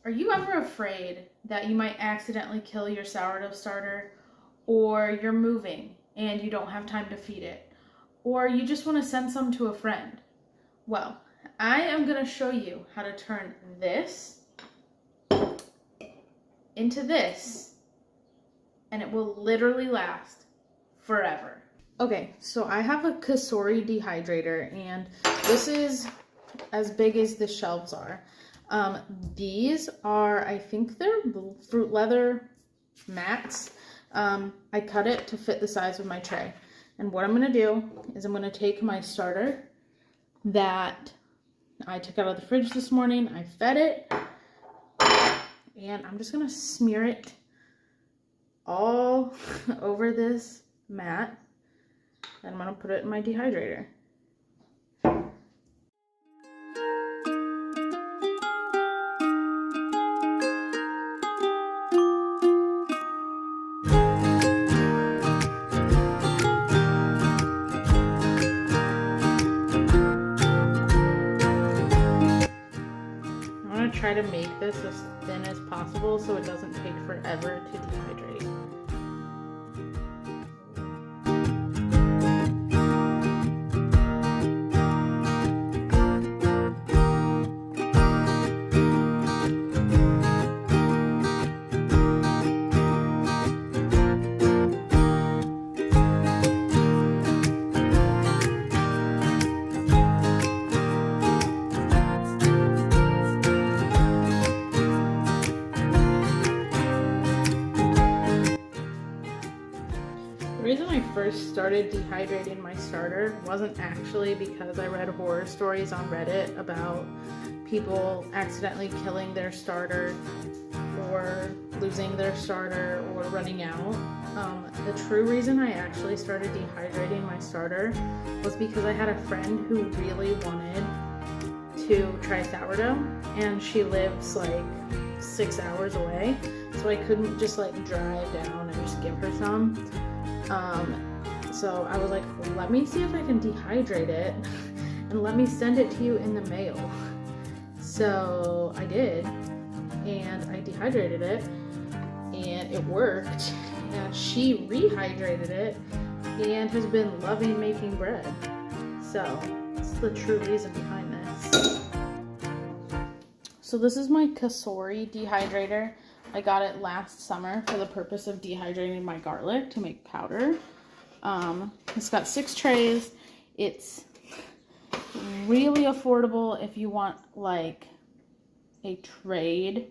Are you ever afraid that you might accidentally kill your sourdough starter, or you're moving and you don't have time to feed it, or you just want to send some to a friend? Well, I am going to show you how to turn this into this, and it will literally last forever. Okay, so I have a Sourdough dehydrator, and this is as big as the shelves are. These are, I think they're fruit leather mats. I cut it to fit the size of my tray. And what I'm going to do is I'm going to take my starter that I took out of the fridge this morning. I fed it, and I'm just going to smear it all over this mat. And I'm going to put it in my dehydrator. Try to make this as thin as possible so it doesn't take forever to dehydrate. The reason I first started dehydrating my starter wasn't actually because I read horror stories on Reddit about people accidentally killing their starter or losing their starter or running out. The true reason I actually started dehydrating my starter was because I had a friend who really wanted to try sourdough, and she lives like 6 hours away, so I couldn't just like drive down and just give her some. So I was like, well, let me see if I can dehydrate it and let me send it to you in the mail. So I did, and I dehydrated it, and it worked, and she rehydrated it and has been loving making bread. So that's the true reason behind this. So this is my Sourdough dehydrator. I got it last summer for the purpose of dehydrating my garlic to make powder. It's got 6 trays. It's really affordable if you want like a trade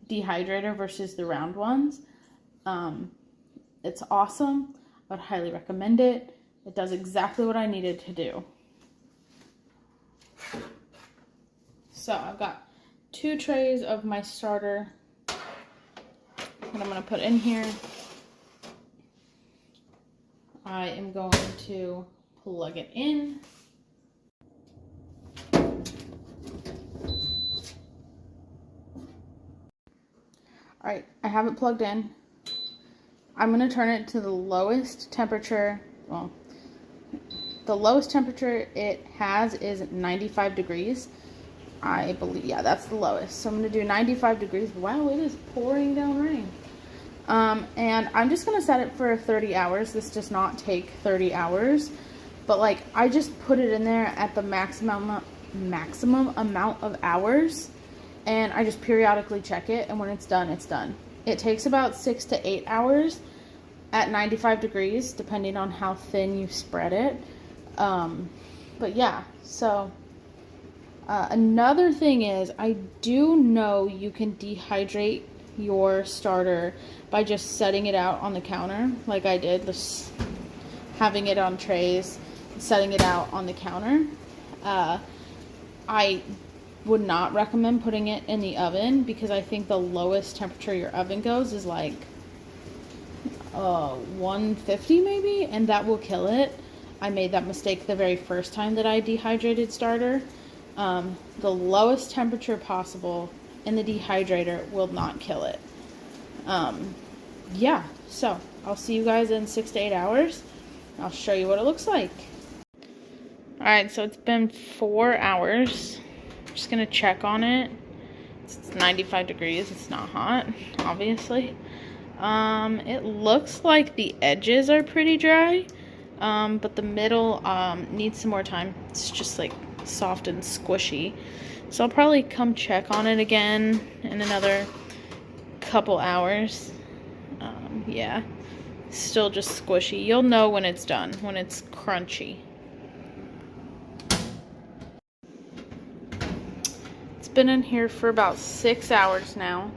dehydrator versus the round ones. It's awesome. I would highly recommend it. It does exactly what I needed to do. So I've got 2 trays of my starter that I'm going to put in here. I am going to plug it in. Alright, I have it plugged in. I'm going to turn it to the lowest temperature. Well, the lowest temperature it has is 95 degrees. I believe, yeah, that's the lowest. So I'm going to do 95 degrees. Wow, it is pouring down rain. And I'm just going to set it for 30 hours. This does not take 30 hours. But, like, I just put it in there at the maximum amount of hours. And I just periodically check it. And when it's done, it's done. It takes about 6 to 8 hours at 95 degrees, depending on how thin you spread it. But, yeah, so... another thing is, I do know you can dehydrate your starter by just setting it out on the counter, like I did, just having it on trays, setting it out on the counter. I would not recommend putting it in the oven because I think the lowest temperature your oven goes is like 150 maybe, and that will kill it. I made that mistake the very first time that I dehydrated starter. The lowest temperature possible in the dehydrator will not kill it. Yeah, so I'll see you guys in 6 to 8 hours. I'll show you what it looks like. Alright, so it's been 4 hours. I'm just gonna check on it. It's 95 degrees. It's not hot, obviously. It looks like the edges are pretty dry, but the middle needs some more time. It's just like soft and squishy. So I'll probably come check on it again in another couple hours. Yeah, still just squishy. You'll know when it's done, when it's crunchy. It's been in here for about 6 hours now,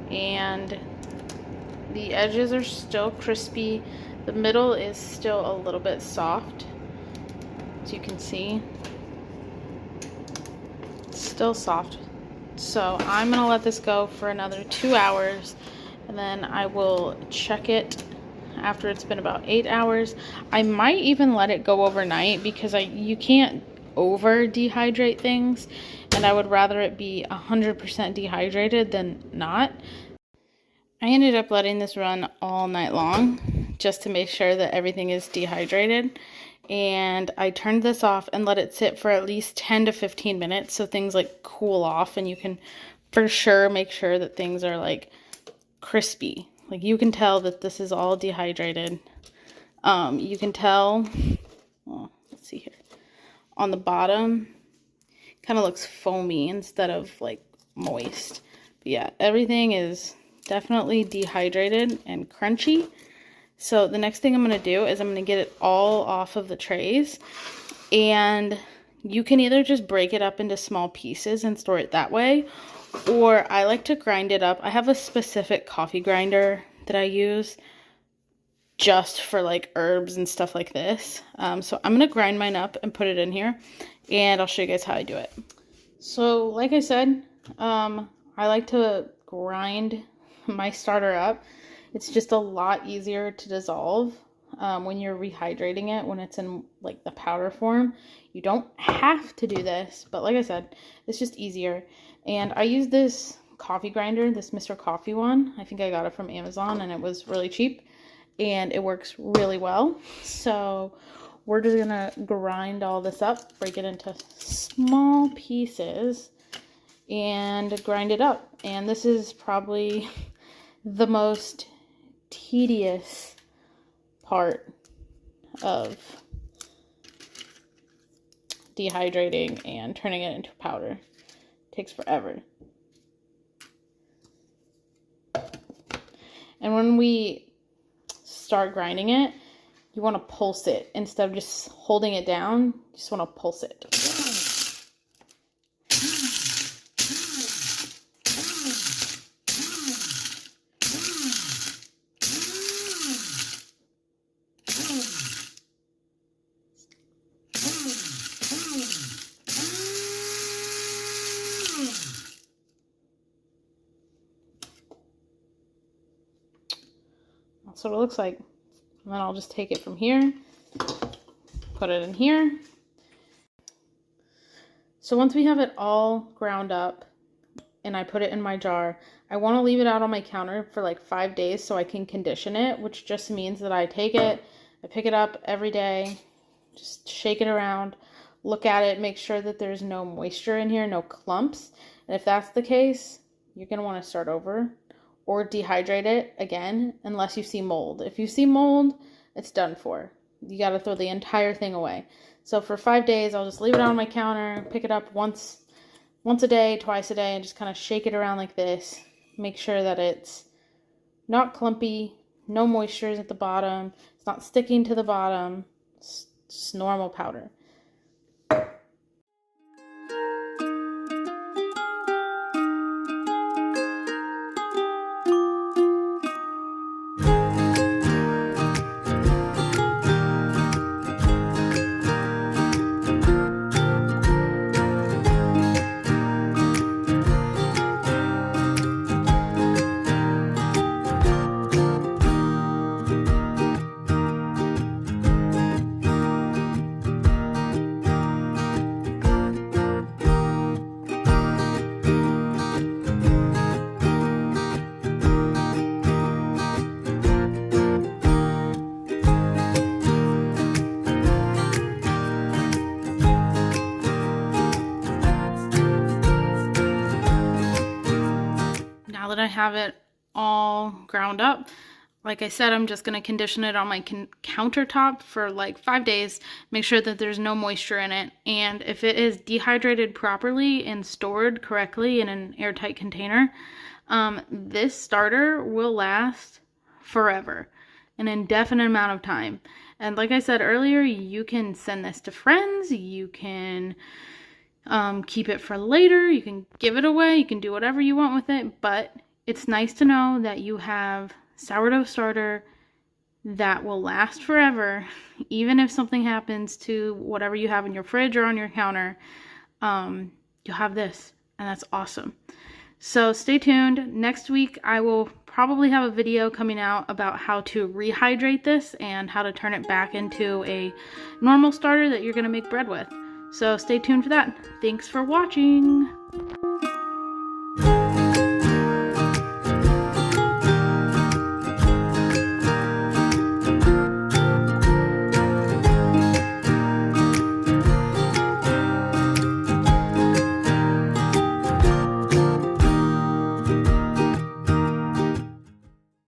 and the edges are still crispy. The middle is still a little bit soft, as you can see. It's still soft. So I'm gonna let this go for another 2 hours, and then I will check it after it's been about 8 hours. I might even let it go overnight because you can't over dehydrate things, and I would rather it be 100% dehydrated than not. I ended up letting this run all night long just to make sure that everything is dehydrated. And I turned this off and let it sit for at least 10 to 15 minutes so things like cool off, and you can for sure make sure that things are like crispy. Like you can tell that this is all dehydrated. You can tell, well, let's see here, on the bottom, kind of looks foamy instead of like moist. But yeah, everything is definitely dehydrated and crunchy. So the next thing I'm going to do is I'm going to get it all off of the trays, and you can either just break it up into small pieces and store it that way, or I like to grind it up. I have a specific coffee grinder that I use just for like herbs and stuff like this. So I'm going to grind mine up and put it in here, and I'll show you guys how I do it. So like I said, I like to grind my starter up. It's just a lot easier to dissolve when you're rehydrating it, when it's in like the powder form. You don't have to do this, but like I said, it's just easier. And I use this coffee grinder, this Mr. Coffee one. I think I got it from Amazon, and it was really cheap, and it works really well. So we're just gonna grind all this up, break it into small pieces, and grind it up. And this is probably the most tedious part of dehydrating and turning it into powder. It takes forever. And when we start grinding it, you want to pulse it instead of just holding it down. You just want to pulse it. That's what it looks like. And then I'll just take it from here, put it in here. So once we have it all ground up and I put it in my jar, I want to leave it out on my counter for like 5 days so I can condition it, which just means that I take it, I pick it up every day, just shake it around, look at it, make sure that there's no moisture in here, no clumps. And if that's the case, you're going to want to start over or dehydrate it again unless you see mold. If you see mold, it's done for. You got to throw the entire thing away. So for 5 days, I'll just leave it on my counter, pick it up once a day, twice a day, and just kind of shake it around like this. Make sure that it's not clumpy, no moisture at the bottom, it's not sticking to the bottom. It's just normal powder. that I have it all ground up, like I said, I'm just going to condition it on my countertop for like 5 days. Make sure that there's no moisture in it. And if it is dehydrated properly and stored correctly in an airtight container, this starter will last forever, an indefinite amount of time. And like I said earlier, you can send this to friends. You can keep it for later. You can give it away. You can do whatever you want with it. But it's nice to know that you have sourdough starter that will last forever, even if something happens to whatever you have in your fridge or on your counter. You'll have this, and that's awesome. So stay tuned. Next week I will probably have a video coming out about how to rehydrate this and how to turn it back into a normal starter that you're going to make bread with. So stay tuned for that. Thanks for watching.